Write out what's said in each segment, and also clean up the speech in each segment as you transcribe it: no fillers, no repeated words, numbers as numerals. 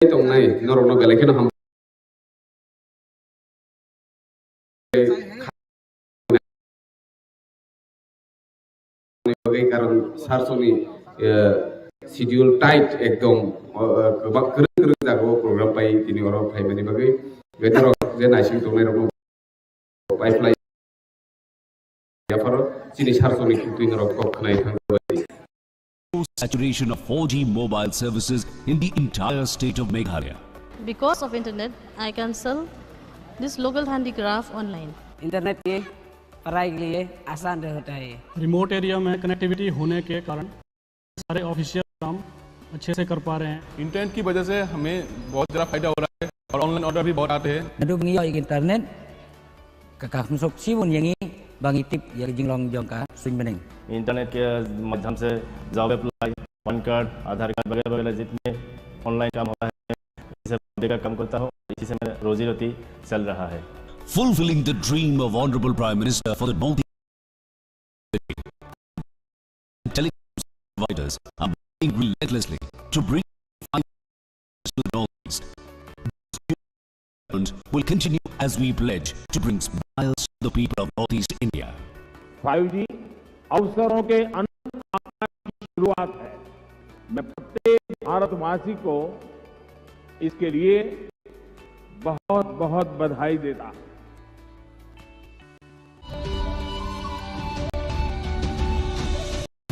दंनाय नरनो बेलेखनो हाम कारण सारसनि schedule tight एकदम गोबां गोरों जागौ प्रोग्राम पाई दिनै अराव फाइमानि बागै बेथाराव जे नायसिं दंनाय रनो पाइपलाइन याफारो दिनै सारसनि किन्तु नराव खोनाय थांबाय saturation of 4G mobile services in the entire state of Meghalaya. Because of internet, I can sell this local handicraft online. Internet के पढ़ाई के लिए आसान रहता है। रिमोट एरिया में कनेक्टिविटी होने के कारण सारे ऑफिशियल काम अच्छे से कर पा रहे हैं। इंटरनेट की वजह से हमें बहुत ज़्यादा फायदा हो रहा है और ऑनलाइन ऑर्डर भी बहुत आते हैं। नदुबनी यो इंटरनेट का मुसक सीबुन यंगी बांगी टिप या जिंगलोंग जोंका स्विंग इंटरनेट के माध्यम से जॉब अप्लाई, पैन कार्ड, आधार कार्ड वगैरह वगैरह जितने ऑनलाइन काम होता है इसे देकर काम करता हूँ, इसी से मेरा रोजी रोटी चल रहा है। Fulfilling the dream of Honorable Prime Minister for the North telecom providers are working relentlessly to bring finance to the Northeast. Will continue as we pledge to bring smiles to the people of Northeast India. 5G अवसरों के अनंत आकाश की शुरुआत है। मैं प्रत्येक भारतवासी को इसके लिए बहुत बहुत बधाई देता हूं।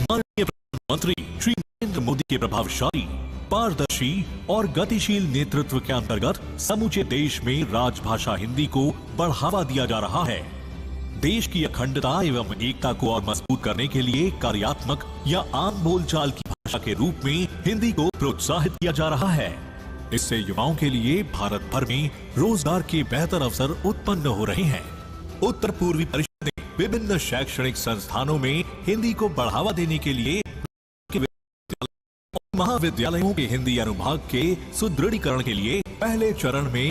माननीय प्रधानमंत्री श्री नरेंद्र मोदी के प्रभावशाली, पारदर्शी और गतिशील नेतृत्व के अंतर्गत समूचे देश में राजभाषा हिंदी को बढ़ावा दिया जा रहा है। देश की अखंडता एवं एकता को और मजबूत करने के लिए कार्यात्मक या आम बोलचाल की भाषा के रूप में हिंदी को प्रोत्साहित किया जा रहा है। इससे युवाओं के लिए भारत भर में रोजगार के बेहतर अवसर उत्पन्न हो रहे हैं। उत्तर पूर्वी परिषद ने विभिन्न शैक्षणिक संस्थानों में हिंदी को बढ़ावा देने के लिए महाविद्यालयों के हिंदी अनुभाग के सुदृढ़ीकरण के लिए पहले चरण में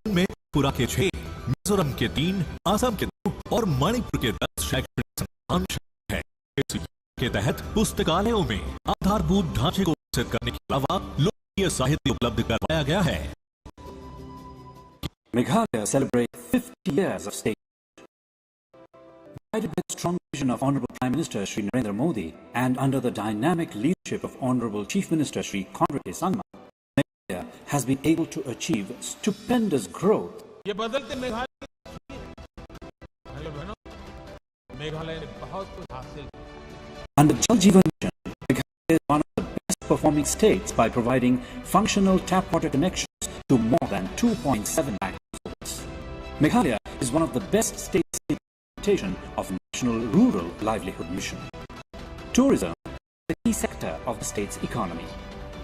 त्रिपुरा के 6, मिजोरम के 3, असम के 2 और मणिपुर के 10 शैक्षणिक संस्थान है। इस के तहत पुस्तकालयों में आधारभूत ढांचे को विकसित करने के अलावा लोकप्रिय साहित्य उपलब्ध करवाया गया है। Meghalaya celebrates 50 years of state. Guided by the strong vision of Honorable Prime Minister Shri Narendra Modi and under the dynamic leadership of Honorable Chief Minister Shri Conrad Sangma, Meghalaya has been able to achieve stupendous growth. ये बदलते मेघालय ने बहुत कुछ हासिल किया। Under Jal Jeevan Mission, Meghalaya is one of the best performing states by providing functional tap water connections to more than 2.7 lakh households. Meghalaya is one of the best states in implementation of National Rural Livelihood Mission. Tourism is a key sector of the state's economy.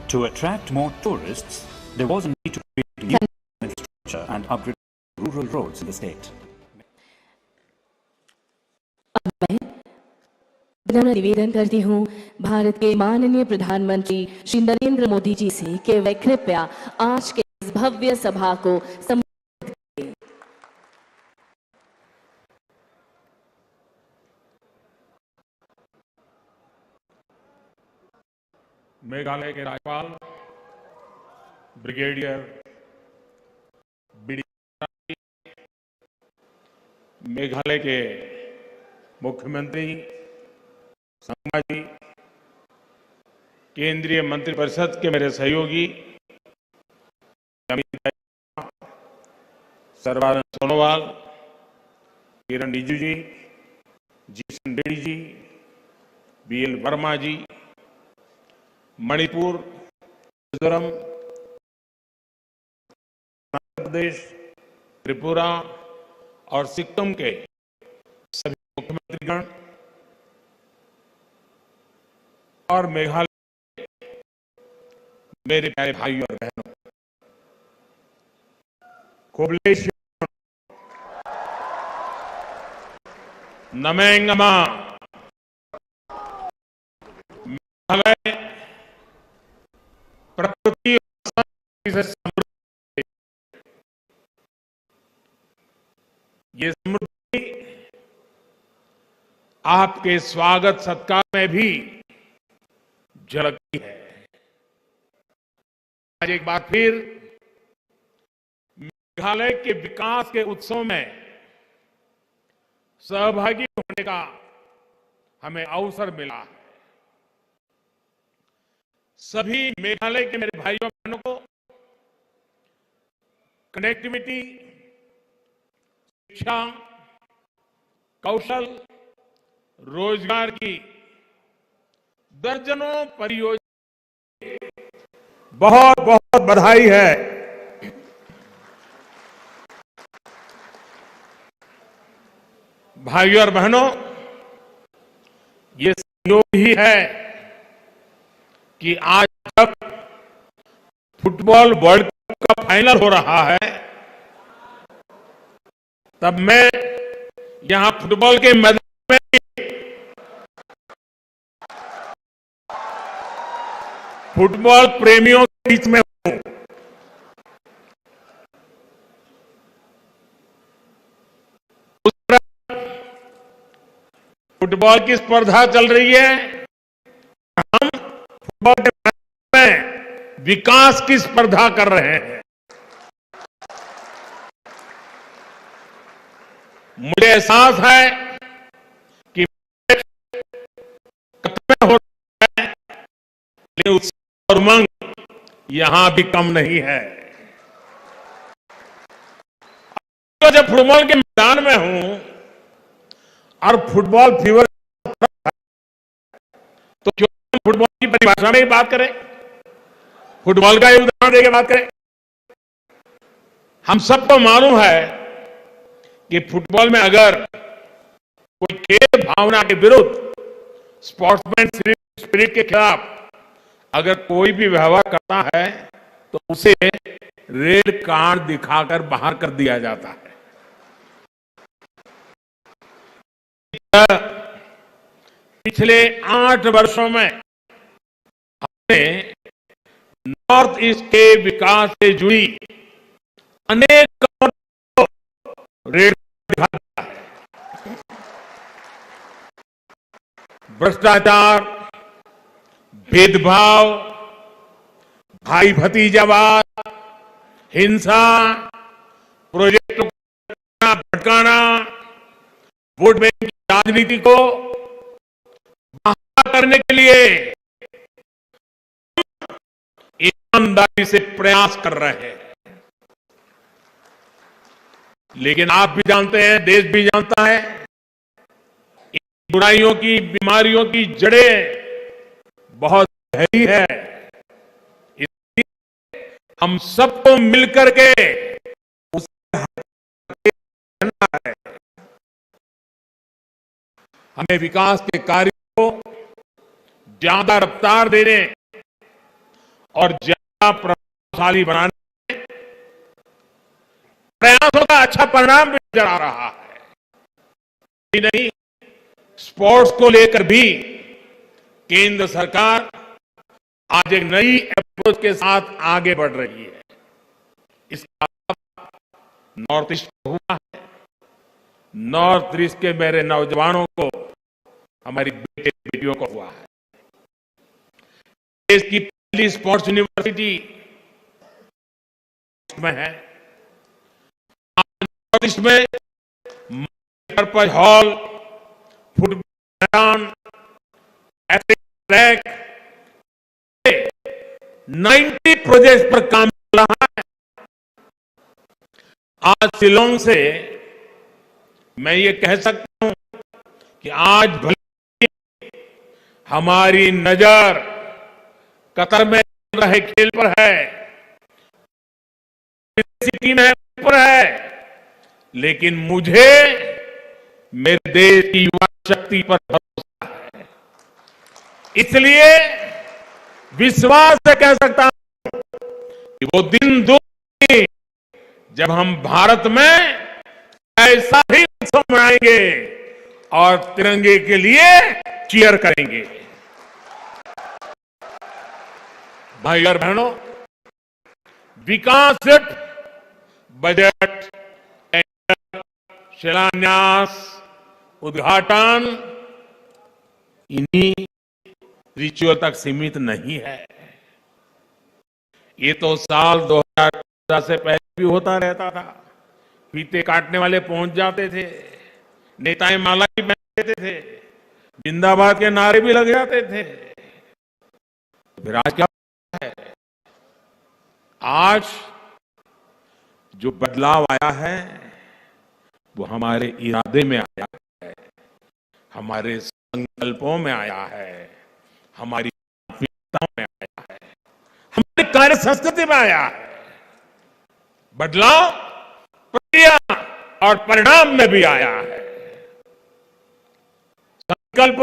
To attract more tourists, there was a need to create new infrastructure and upgrade rural roads in the state. मैं निवेदन करती हूँ भारत के माननीय प्रधानमंत्री श्री नरेंद्र मोदी जी से कि वे कृपया आज के इस भव्य सभा को संबोधित करें। मेघालय के राज्यपाल ब्रिगेडियर बीडी, मेघालय के मुख्यमंत्री संगमा जी, केंद्रीय मंत्रिपरिषद के मेरे सहयोगी सर्बानंद सोनोवाल, किरण रिजिजू जी, जिशन रेड्डी जी, बीएल वर्मा जी, मणिपुर, मिजोरम, मध्य प्रदेश, त्रिपुरा और सिक्किम के सभी मुख्यमंत्रीगण और मेघालय मेरे प्यारे भाई और बहनों, कोबलेश नमेंगमा, मेघालय प्रकृति से समृद्ध है। ये समृद्धि आपके स्वागत सत्कार में भी झलकती है। आज एक बार फिर मेघालय के विकास के उत्सव में सहभागी होने का हमें अवसर मिला है। सभी मेघालय के मेरे भाइयों बहनों को कनेक्टिविटी, शिक्षा, कौशल, रोजगार की दर्जनों परियोजना बहुत बहुत बधाई है। भाइयों और बहनों, ये संयोग ही है कि आज जब फुटबॉल वर्ल्ड कप का फाइनल हो रहा है, तब मैं यहां फुटबॉल के मैदान में फुटबॉल प्रेमियों के बीच में हूं। उस तरफ फुटबॉल की स्पर्धा चल रही है, हम फुटबॉल के मैदान में विकास की स्पर्धा कर रहे हैं। मुझे एहसास है कि खत्म हो रहा है, लेकिन उत्साह और उमंग यहां भी कम नहीं है। तो जब फुटबॉल के मैदान में हूं और फुटबॉल फीवर, तो क्यों फुटबॉल की परिभाषा में ही बात करें, फुटबॉल का ही उदाहरण देके बात करें। हम सबको मालूम है कि फुटबॉल में अगर कोई खेल भावना के विरुद्ध, स्पोर्ट्समैन स्पिरिट के खिलाफ अगर कोई भी व्यवहार करता है तो उसे रेड कार्ड दिखाकर बाहर कर दिया जाता है। पिछले 8 वर्षों में हमने नॉर्थ ईस्ट के विकास से जुड़ी अनेक रेड दिखा दिया है। भ्रष्टाचार, भेदभाव, भाई भतीजावाद, हिंसा, प्रोजेक्टों को भटकाना, वोट बैंक की राजनीति को बहाल करने के लिए ईमानदारी से प्रयास कर रहे हैं। लेकिन आप भी जानते हैं, देश भी जानता है, इन बुराइयों की, बीमारियों की जड़ें बहुत गहरी है। इसलिए हम सबको मिलकर के उसे हटाना है। हमें विकास के कार्य को ज्यादा रफ्तार देने और ज्यादा प्रभावशाली बनाने में प्रयासों का अच्छा परिणाम भी नजर आ रहा है। ही नहीं, स्पोर्ट्स को लेकर भी केंद्र सरकार आज एक नई अप्रोच के साथ आगे बढ़ रही है। इसका नॉर्थ ईस्ट को हुआ है, नॉर्थ ईस्ट के मेरे नौजवानों को, हमारी बेटे बेटियों को हुआ है। देश की पहली स्पोर्ट्स यूनिवर्सिटी में है। नॉर्थ ईस्ट में मल्टीपर्पज हॉल, फुटबॉल मैदान, ट्रैक, 90 प्रोजेक्ट पर काम चल रहा है। आज शिलोंग से मैं ये कह सकता हूं कि आज भले हमारी नजर कतर में चल रहे खेल पर है, सिटी में पर है, लेकिन मुझे मेरे देश की युवा शक्ति पर भरोसा है। इसलिए विश्वास से कह सकता हूं कि वो दिन दूर नहीं जब हम भारत में ऐसा ही उत्सव मनाएंगे और तिरंगे के लिए चीयर करेंगे। भाई और बहनों, विकास सिर्फ बजट, शिलान्यास, उद्घाटन इन्हीं रिचुअल तक सीमित नहीं है। ये तो साल 2014 से पहले भी होता रहता था। फीते काटने वाले पहुंच जाते थे, नेताएं माला भी पहन देते थे, जिंदाबाद के नारे भी लग जाते थे। फिर आज क्या है? आज जो बदलाव आया है वो हमारे इरादे में आया है, हमारे संकल्पों में आया है, हमारी प्राथमिकताओं में आया है, हमारी कार्य संस्कृति में आया है। बदलाव प्रक्रिया और परिणाम में भी आया है। संकल्प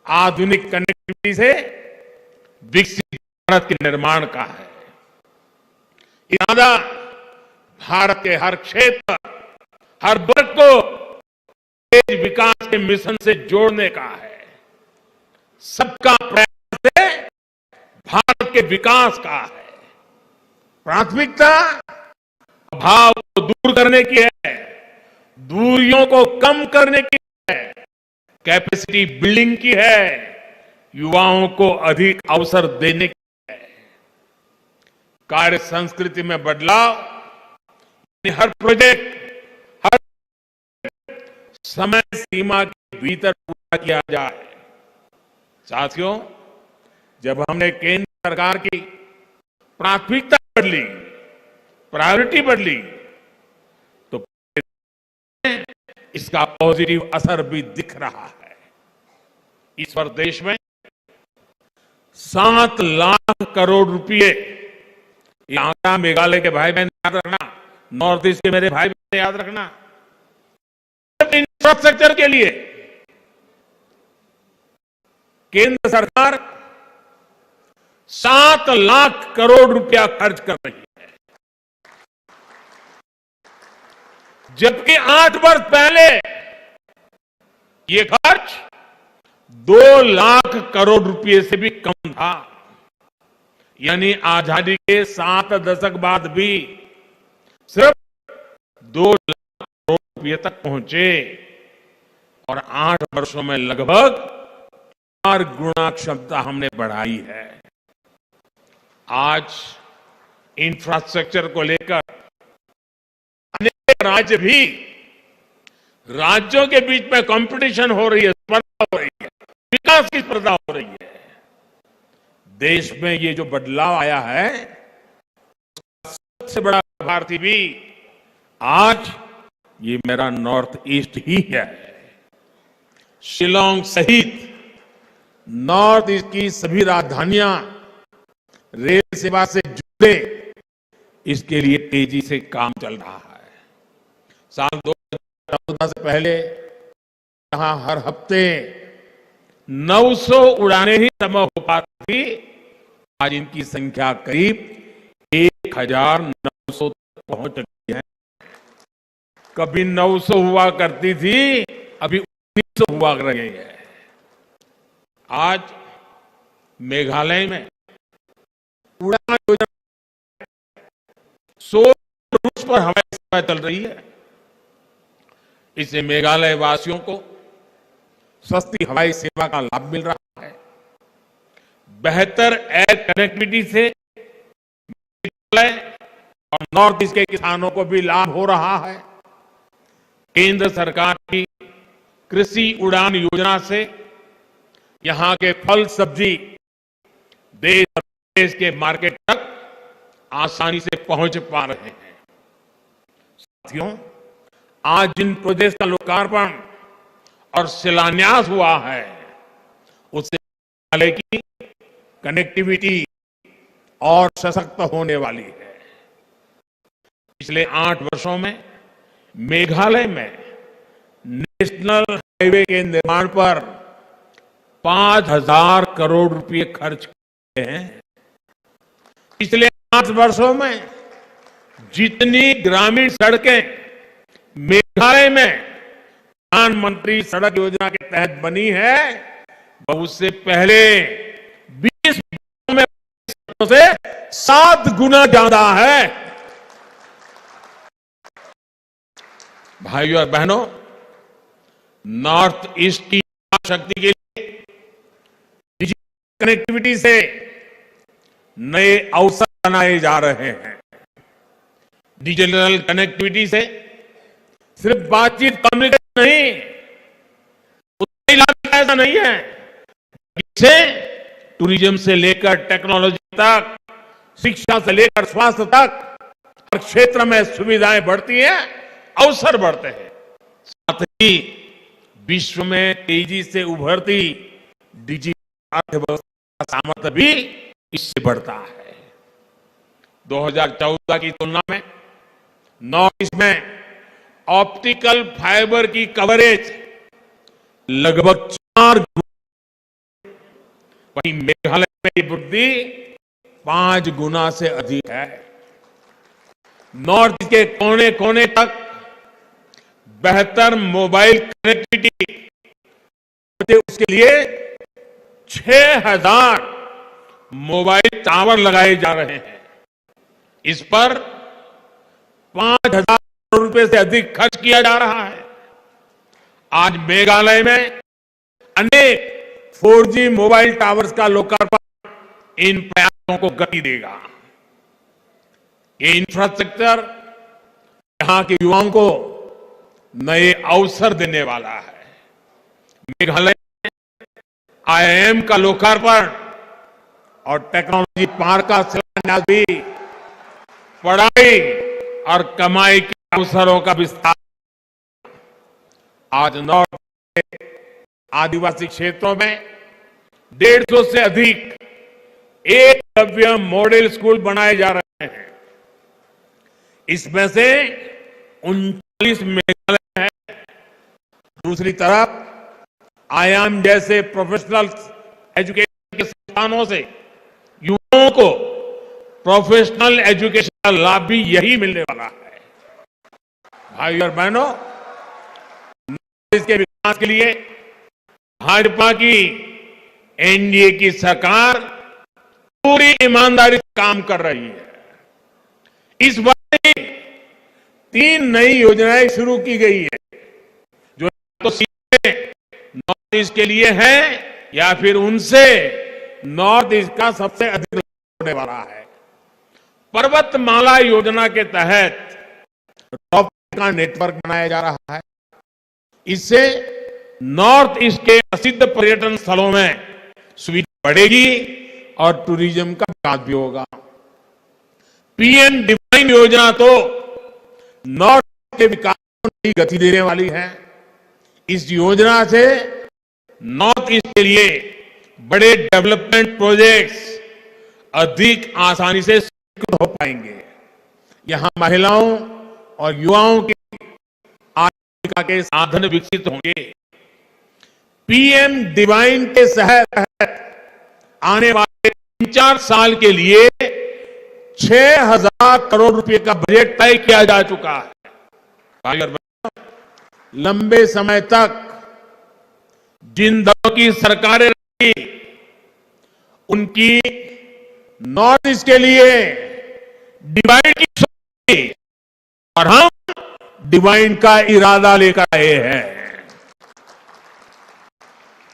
आधुनिक कनेक्टिविटी से विकसित भारत के निर्माण का है। इरादा भारत के हर क्षेत्र, हर वर्ग को तेज विकास के मिशन से जोड़ने का है। सबका प्रयास से भारत के विकास का है। प्राथमिकता अभाव को दूर करने की है, दूरियों को कम करने की है, कैपेसिटी बिल्डिंग की है, युवाओं को अधिक अवसर देने की है। कार्य संस्कृति में बदलाव, हर प्रोजेक्ट हर समय सीमा के भीतर पूरा किया जाए। साथियों, जब हमने केंद्र सरकार की प्राथमिकता बदली, प्रायोरिटी बदली, तो इसका पॉजिटिव असर भी दिख रहा है। इस पर देश में 7 लाख करोड़ रुपए, ये आंकड़ा मेघालय के भाई बहन याद रखना, नॉर्थ ईस्ट के मेरे भाई बहन याद रखना, इंफ्रास्ट्रक्चर के लिए केंद्र सरकार 7 लाख करोड़ रुपया खर्च कर रही है, जबकि 8 वर्ष पहले ये खर्च 2 लाख करोड़ रुपए से भी कम था। यानी आजादी के 7 दशक बाद भी सिर्फ 2 लाख करोड़ रुपए तक पहुंचे और 8 वर्षों में लगभग 4 गुना क्षमता हमने बढ़ाई है। आज इंफ्रास्ट्रक्चर को लेकर अनेक राज्य भी, राज्यों के बीच में कंपटीशन हो रही है, स्पर्धा हो रही है, विकास की स्पर्धा हो रही है। देश में ये जो बदलाव आया है, सबसे बड़ा लाभार्थी भी आज ये मेरा नॉर्थ ईस्ट ही है। शिलांग सहित नॉर्थ ईस्ट की सभी राजधानियां रेल सेवा से जुड़े, इसके लिए तेजी से काम चल रहा है। साल 2014 से पहले यहां हर हफ्ते 900 उड़ानें ही संभव हो पाती थी, आज इनकी संख्या करीब 1900 तक पहुंच चुकी है। कभी 900 हुआ करती थी, अभी 1900 हुआ कर रही है। आज मेघालय में उड़ान योजना 100 रूट पर हवाई सेवा चल रही है। इससे मेघालय वासियों को सस्ती हवाई सेवा का लाभ मिल रहा है। बेहतर एयर कनेक्टिविटी से मेघालय और नॉर्थ ईस्ट के किसानों को भी लाभ हो रहा है। केंद्र सरकार की कृषि उड़ान योजना से यहां के फल सब्जी देश और देश के मार्केट तक आसानी से पहुंच पा रहे हैं। साथियों, आज जिन प्रोजेक्ट का लोकार्पण और शिलान्यास हुआ है, उससे मेघालय की कनेक्टिविटी और सशक्त होने वाली है। पिछले 8 वर्षों में मेघालय में नेशनल हाईवे के निर्माण पर 5,000 करोड़ रुपए खर्च किए हैं। पिछले 8 वर्षों में जितनी ग्रामीण सड़कें मेघालय में प्रधानमंत्री सड़क योजना के तहत बनी है, वह उससे पहले 20 में से 7 गुना ज्यादा है। भाइयों और बहनों, नॉर्थ ईस्ट की शक्ति के लिए कनेक्टिविटी से नए अवसर बनाए जा रहे हैं। डिजिटल कनेक्टिविटी से सिर्फ बातचीत कम्युनिकेशन नहीं, उतना ही लाभ ऐसा नहीं है। इससे टूरिज्म से लेकर टेक्नोलॉजी तक, शिक्षा से लेकर स्वास्थ्य तक हर क्षेत्र में सुविधाएं बढ़ती हैं, अवसर बढ़ते हैं। साथ ही विश्व में तेजी से उभरती डिजिटल अर्थव्यवस्था का सामर्थ्य भी इससे बढ़ता है। 2014 की तुलना में नॉर्थ ईस्ट में ऑप्टिकल फाइबर की कवरेज लगभग 4 गुना, वहीं मेघालय में ये वृद्धि 5 गुना से अधिक है। नॉर्थ के कोने कोने तक बेहतर मोबाइल कनेक्टिविटी, उसके लिए 6000 मोबाइल टावर लगाए जा रहे हैं। इस पर 5000 करोड़ रुपए से अधिक खर्च किया जा रहा है। आज मेघालय में अनेक 4G मोबाइल टावर्स का लोकार्पण इन प्रयासों को गति देगा। ये इंफ्रास्ट्रक्चर यहां के युवाओं को नए अवसर देने वाला है। मेघालय में IIM का लोकार्पण और टेक्नोलॉजी पार्क का शिलान्यास भी पढ़ाई और कमाई के अवसरों का विस्तार। आज नॉर्थ के आदिवासी क्षेत्रों में 150 से अधिक एकलव्य मॉडल स्कूल बनाए जा रहे हैं। इसमें से 39 मेघालय है। दूसरी तरफ IIM जैसे प्रोफेशनल एजुकेशन के संस्थानों से युवाओं को प्रोफेशनल एजुकेशन का लाभ भी यही मिलने वाला है। भाई और बहनों, इसके विकास के लिए भाजपा की NDA की सरकार पूरी ईमानदारी से काम कर रही है। इस बार 3 नई योजनाएं शुरू की गई है, जो तो सीधे नॉर्थ ईस्ट के लिए है या फिर उनसे नॉर्थ ईस्ट का सबसे अधिक लाभ होने वाला है। पर्वतमाला योजना के तहत रॉपवे का नेटवर्क बनाया जा रहा है। इससे नॉर्थ ईस्ट के प्रसिद्ध पर्यटन स्थलों में सुविधा बढ़ेगी और टूरिज्म का विकास भी होगा। PM डिवाइन योजना तो नॉर्थ के विकास को नई गति देने वाली है। इस योजना से नॉर्थ ईस्ट के लिए बड़े डेवलपमेंट प्रोजेक्ट्स अधिक आसानी से स्वीकृत हो पाएंगे। यहां महिलाओं और युवाओं की आजीविका के साधन विकसित होंगे। PM डिवाइन के तहत आने वाले 3-4 साल के लिए 6000 करोड़ रुपए का बजट तय किया जा चुका है। भाई और बहनों, लंबे समय तक जिन दलों की सरकारें रही, उनकी नॉर्थ ईस्ट के लिए डिवाइन की सोच थी और हम डिवाइन का इरादा लेकर आए हैं।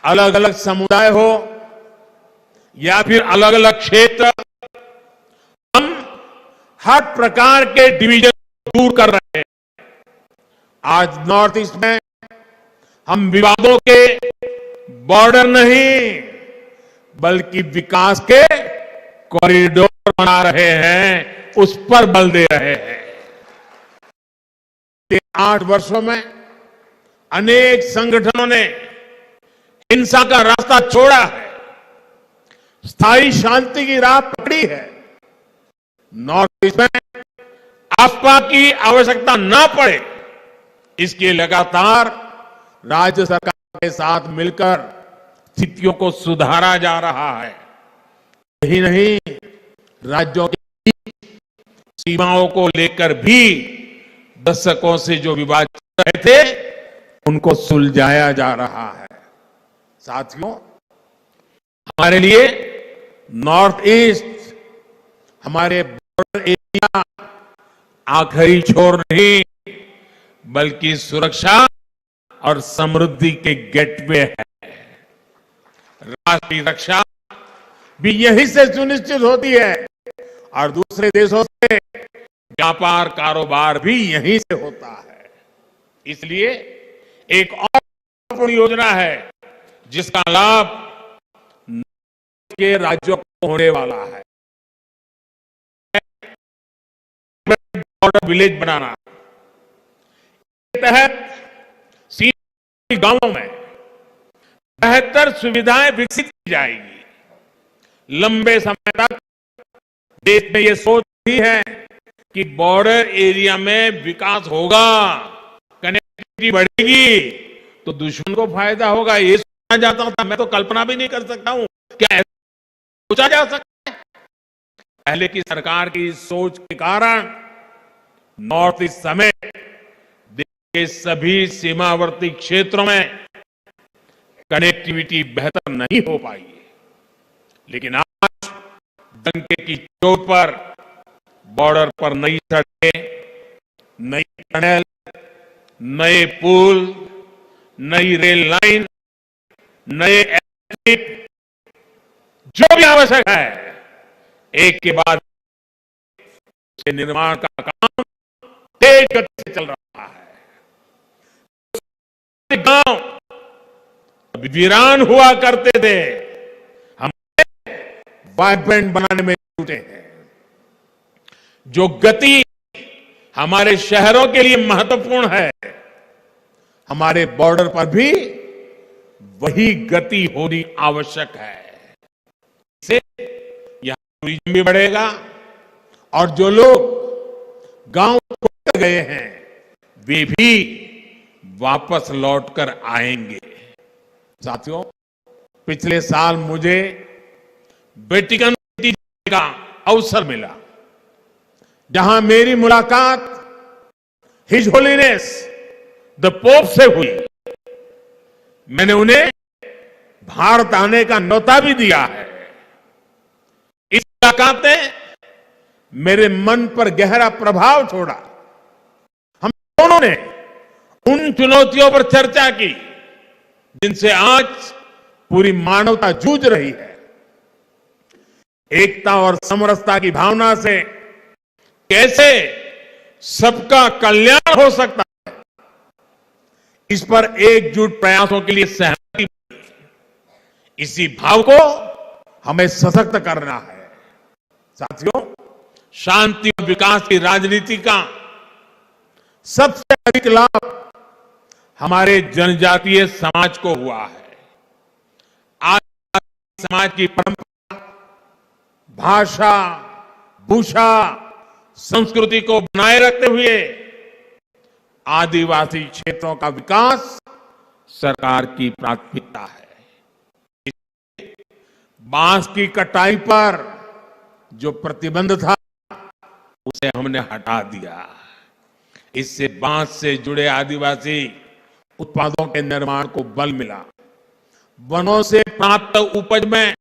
अलग अलग समुदाय हो या फिर अलग अलग क्षेत्र, हम हर प्रकार के डिवीजन को दूर कर रहे हैं। आज नॉर्थ ईस्ट में हम विवादों के बॉर्डर नहीं, बल्कि विकास के कॉरिडोर बना रहे हैं, उस पर बल दे रहे हैं। 8 वर्षों में अनेक संगठनों ने हिंसा का रास्ता छोड़ा है, स्थायी शांति की राह पकड़ी है। नॉर्थ ईस्ट में आस्था की आवश्यकता ना पड़े, इसके लगातार राज्य सरकार के साथ मिलकर स्थितियों को सुधारा जा रहा है। यही नहीं, राज्यों की सीमाओं को लेकर भी दशकों से जो विवाद चल रहे थे, उनको सुलझाया जा रहा है। साथियों, हमारे लिए नॉर्थ ईस्ट हमारे बॉर्डर एरिया आखिरी छोर नहीं, बल्कि सुरक्षा और समृद्धि के गेटवे है। राष्ट्रीय रक्षा भी यहीं से सुनिश्चित होती है और दूसरे देशों से व्यापार कारोबार भी यहीं से होता है। इसलिए एक और महत्वपूर्ण योजना है जिसका लाभ के राज्यों को होने वाला है, बॉर्डर विलेज बनाना। इसके तहत सीमा गांवों में बेहतर सुविधाएं विकसित की जाएगी। लंबे समय तक देश में ये सोच रही है कि बॉर्डर एरिया में विकास होगा, कनेक्टिविटी बढ़ेगी तो दुश्मन को फायदा होगा। ये सोचा जाता था, मैं तो कल्पना भी नहीं कर सकता हूं क्या सोचा जा सकता है। पहले की सरकार की सोच के कारण नॉर्थ ईस्ट समेत देश के सभी सीमावर्ती क्षेत्रों में कनेक्टिविटी बेहतर नहीं हो पाई। लेकिन आज डंके की चोट पर बॉर्डर पर नई सड़कें, नई टनल, नए पुल, नई रेल लाइन, नए एयरस्ट्रिप, जो भी आवश्यक है एक के बाद उसके निर्माण का काम तेज गति से चल रहा है। गांव अभी वीरान हुआ करते थे, हम वाइब्रेंट बनाने में जुटे हैं। जो गति हमारे शहरों के लिए महत्वपूर्ण है, हमारे बॉर्डर पर भी वही गति होनी आवश्यक है। इससे यहां टूरिज्म भी बढ़ेगा और जो लोग गांव छोड़ गए हैं वे भी वापस लौटकर आएंगे। साथियों, पिछले साल मुझे वेटिकन सिटी जाने का अवसर मिला, जहां मेरी मुलाकात हिज होलीनेस द पोप से हुई। मैंने उन्हें भारत आने का न्योता भी दिया है। इस मुलाकात ने मेरे मन पर गहरा प्रभाव छोड़ा। हम दोनों ने उन चुनौतियों पर चर्चा की जिनसे आज पूरी मानवता जूझ रही है। एकता और समरसता की भावना से कैसे सबका कल्याण हो सकता है, इस पर एकजुट प्रयासों के लिए सहमति बनी। इसी भाव को हमें सशक्त करना है। साथियों, शांति और विकास की राजनीति का सबसे अधिक लाभ हमारे जनजातीय समाज को हुआ है। आदिवासी समाज की परंपरा, भाषा, भूषा, संस्कृति को बनाए रखते हुए आदिवासी क्षेत्रों का विकास सरकार की प्राथमिकता है। बांस की कटाई पर जो प्रतिबंध था उसे हमने हटा दिया। इससे बांस से जुड़े आदिवासी उत्पादों के निर्माण को बल मिला। वनों से प्राप्त उपज में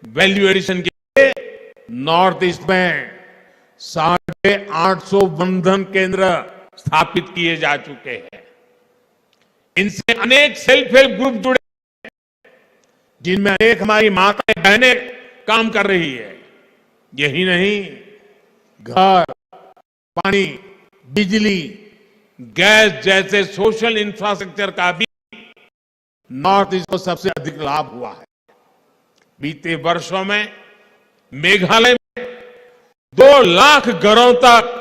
वैल्यू एडिशन के लिए नॉर्थ ईस्ट में 850 वनधन केंद्र स्थापित किए जा चुके हैं। इनसे अनेक सेल्फ हेल्प ग्रुप जुड़े हैं, जिनमें अनेक हमारी माताएं बहनें काम कर रही है। यही नहीं, घर, पानी, बिजली, गैस जैसे सोशल इंफ्रास्ट्रक्चर का भी नॉर्थ ईस्ट को सबसे अधिक लाभ हुआ है। बीते वर्षों में मेघालय में 2 लाख घरों तक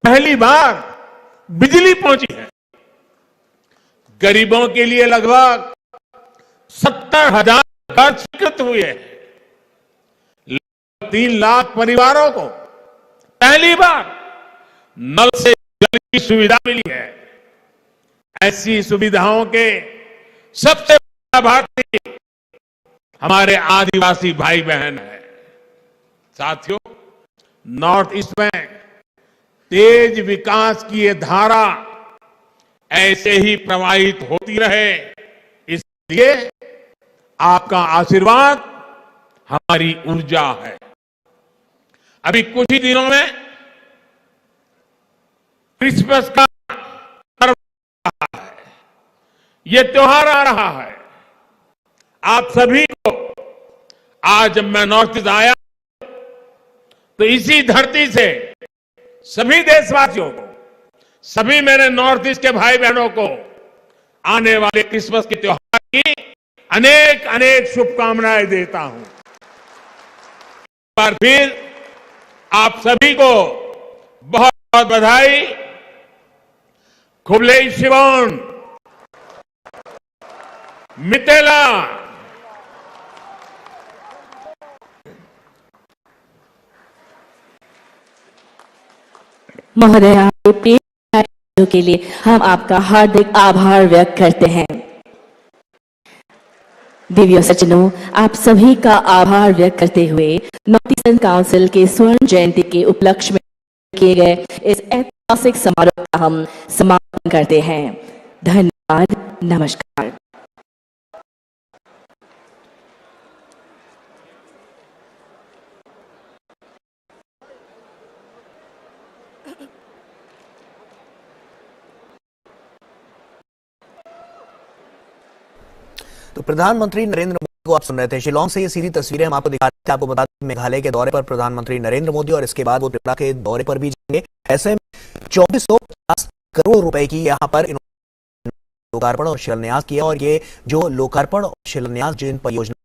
पहली बार बिजली पहुंची है। गरीबों के लिए लगभग 70,000 घर स्वीकृत हुए हैं। 3 लाख परिवारों को पहली बार नल से जल की सुविधा मिली है। ऐसी सुविधाओं के सबसे बड़ा लाभार्थी हमारे आदिवासी भाई बहन हैं। साथियों, नॉर्थ ईस्ट में तेज विकास की ये धारा ऐसे ही प्रवाहित होती रहे, इसलिए आपका आशीर्वाद हमारी ऊर्जा है। अभी कुछ ही दिनों में क्रिसमस का पर्व आ रहा है, ये त्योहार आ रहा है। आप सभी को आज जब मैं नॉर्थ ईस्ट आया तो इसी धरती से सभी देशवासियों को, सभी मेरे नॉर्थ ईस्ट के भाई बहनों को आने वाले क्रिसमस के त्योहार की अनेक अनेक शुभकामनाएं देता हूं। एक बार फिर आप सभी को बहुत बहुत बधाई। खुबले शिवोन, मितेला। महोदय, आपके प्रेम के लिए हम आपका हार्दिक आभार व्यक्त करते हैं। दिव्य सज्जनों, आप सभी का आभार व्यक्त करते हुए नॉर्थ ईस्टर्न काउंसिल के स्वर्ण जयंती के उपलक्ष्य में किए गए इस ऐतिहासिक समारोह का हम समापन करते हैं। धन्यवाद, नमस्कार। तो प्रधानमंत्री नरेंद्र मोदी को आप सुन रहे थे। शिलोंग से ये सीधी तस्वीरें हम आपको दिखा रहे थे। आपको बता दें मेघालय के दौरे पर प्रधानमंत्री नरेंद्र मोदी और इसके बाद वो त्रिपुरा के दौरे पर भी जाएंगे। ऐसे में 2450 करोड़ रुपए की यहाँ पर इन्होंने लोकार्पण और शिलान्यास किया। और ये जो लोकार्पण और शिलान्यास जिन परियोजना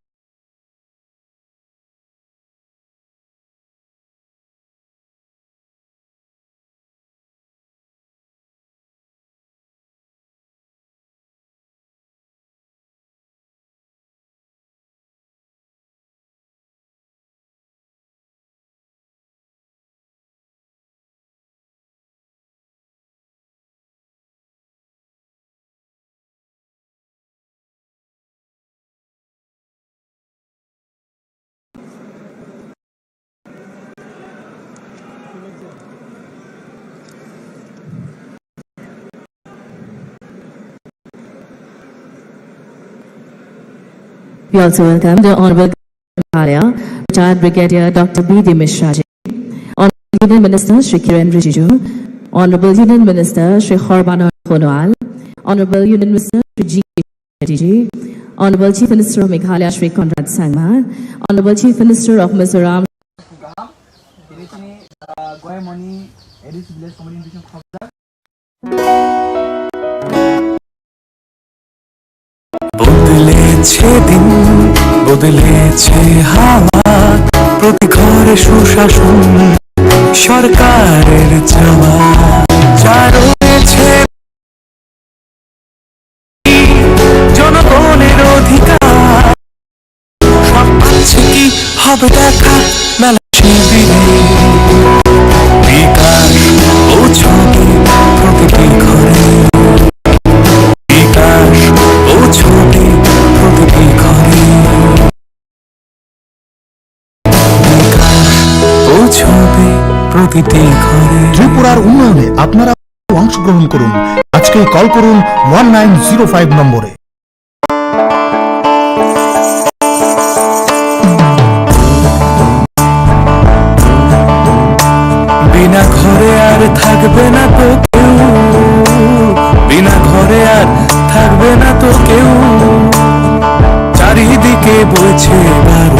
We also welcome the Honorable Bhalia, Retired Brigadier Dr. B.D. Mishra ji, Honorable Union Minister Shri Kiren Rijiju, Honorable Union Minister Shri Horbana Khonwal, Honorable Union Minister Shri G. Reddy ji, Honorable Chief Minister of Meghalaya Shri Conrad Sangma, Honorable Chief Minister of Mizoram বদলেছে দিন, বদলেছে হাওয়া, প্রতি ঘরে সুশাসন সরকারের চাওয়া, যা রয়েছে জনগণের অধিকার, সব পাচ্ছে কি হবে দেখা মেলা শিবিরে, বিকাশ পৌঁছবে প্রতিটি ঘরে, বিকাশ পৌঁছবে প্রতিটি ঘরে, বিকাশ পৌঁছবে প্রতিটি ঘরে। ত্রিপুরার উন্নয়নে আপনারা অংশগ্রহণ করুন। আজকে কল করুন 1905 নম্বরে। বিনা ঘরে আর থাকবে না তো কেউ, বিনা ঘরে আর থাকবে না তো কেউ, চারিদিকে বইছে বারো